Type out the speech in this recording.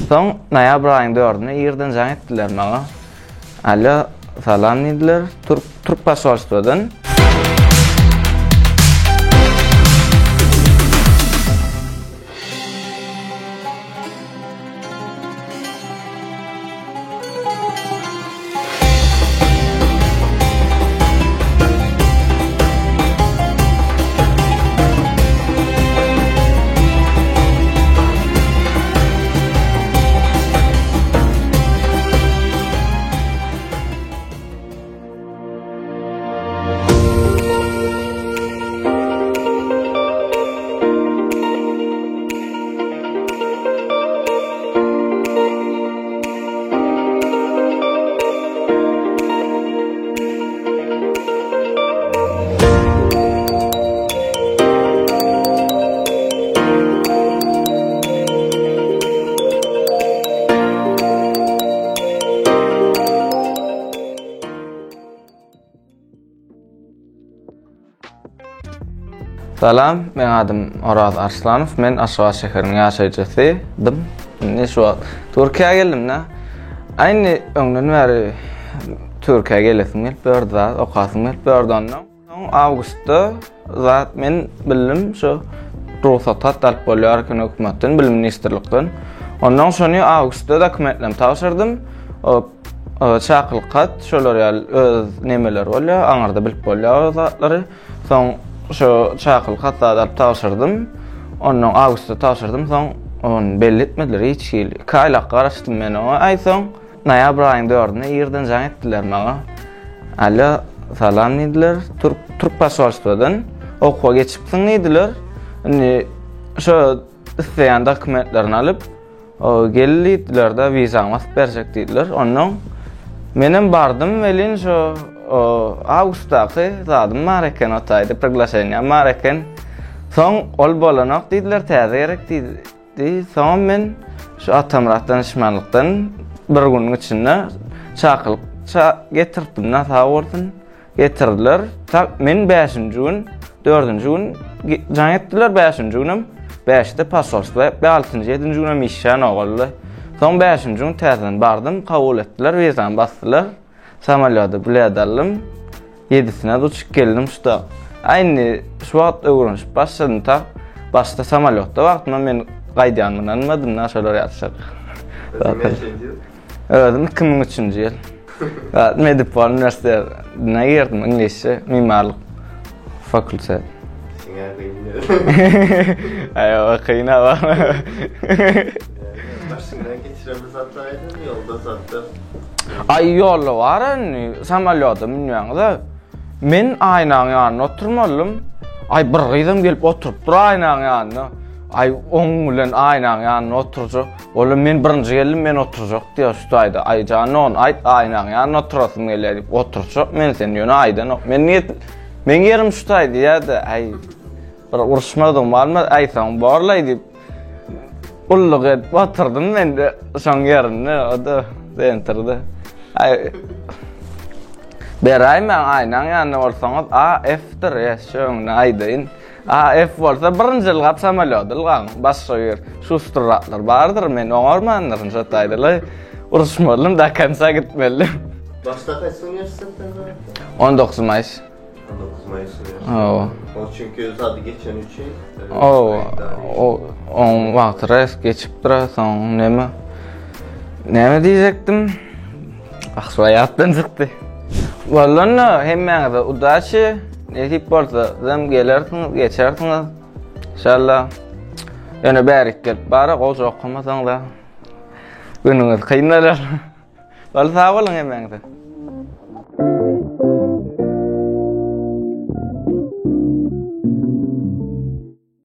Son noyabr ayında 4-üne yerden jaň etdiler maňa. Alo, salam diýdiler. Türk pasolstwadan. Salam, men adım Oraz Arslanov, men Aşgabat şäheriniň ýaşaýjysym. Ne şu Türkiýe geldim na. Aýny öňden bäri Türkiýe gelesim gelip berdi, okasym gelip berdi. Awgustda zat men bildim şu ruhsat alyp bolýar ki hökümetden, bilim ministrlikden. Ondan soňra awgustda dokumentlerimi tapşyrdym. Çakylkat şolar ýaly öz nemeler bolýar, aňarda bilip bolýar zatlary. Soň şu çakylkat alyp tapşyrdym. Ondan awgustda tapşyrdym. Soň on belli etmediler hiç ýyl. 2 aýlak garaşdym men ona. Aý soň noýabr aýynda 4-üne yerden jaň etdiler maňa. Alo, salam diýdiler. Türk pasolstwadan okuwa geçipsiň diýdiler. Şu isleýän dokumentlerini alyp geldiler da vizaňy basyp berjek diýdiler. Ondan menem bardym welin şu awgustdaky zadym mareken otaýdy, priglашение mareken. Soň ol bolanak diýdiler, täze gerek diýdi. Soň men şu atamratdan işmanlykdan bir güniň içinde getirdim, nata bordum. Getirdiler. Men 5-nji gün, 4-nji gün jaň etdiler 5-nji günüm. 5-de pasolstwa, 6-njy, 7-nji günüm işşan oguldy. Soň 5-nji gün täzeden bardym, kabul etdiler, wizam basdylar. Samolyotda bilet aldım. 7-sine de uçup geldim şuda. Aýny şu wagt öwrenip başladym ta. Başda samolyotda wagtynda men gaýdýanyny anladym, näşeler ýatşak. Özüm 2003-nji ýyl. Medipol üniversitetine girdim, İngilizce, mimarlyk fakültesi. Ayo, kıyına var. Başından geçiremiz hattaydın, yolda sattım. Ay yolu var samolyota minýäňde. Men aýnaň ýanyna oturmalym. Ay bir gyzym gelip oturup dur aýnaň ýanyna. Ay oň bilen aýnaň ýanyna oturjak. Ola men birinji geldim, men oturjak diýip şutaýdy. Ay janon, aýnaň ýanyna oturasym gelýär diýip oturjak. Men sen ýöne aýdan. Men yerim şutaýdy ýa-da ay bir uruşmadym barmy? Aýsaň barlay diýip ulluq edip oturdum men de şoň ýerine, o da enterdi. Ay beray men aýnaň ýanyna bolsaňyz AF-dir ýa-şoň aýdyn. AF bolsa birinji ýyl samolyotda ylgan başga ýer şusturatlar bardyr, men oňarmandyr şataýdylar. Uruşmalym da kansa gitmelim. Başda kaç üniversiteden? 19 Mayıs. 19 Mayıs üniversitesi. O çünkü zadı geçen üçü. O wagt res geçip dur, soň neme diýjekdim? Ahswaýatdan çykdy. Wallana hemmeňize udaşy, nähip bolsa zam gelersiňiz, geçersiňiz. İnşallah. Ýöne bärik gelip bara gowy okamasaň da günüňiz kynnalar. Wal sag bolan hemmeňize.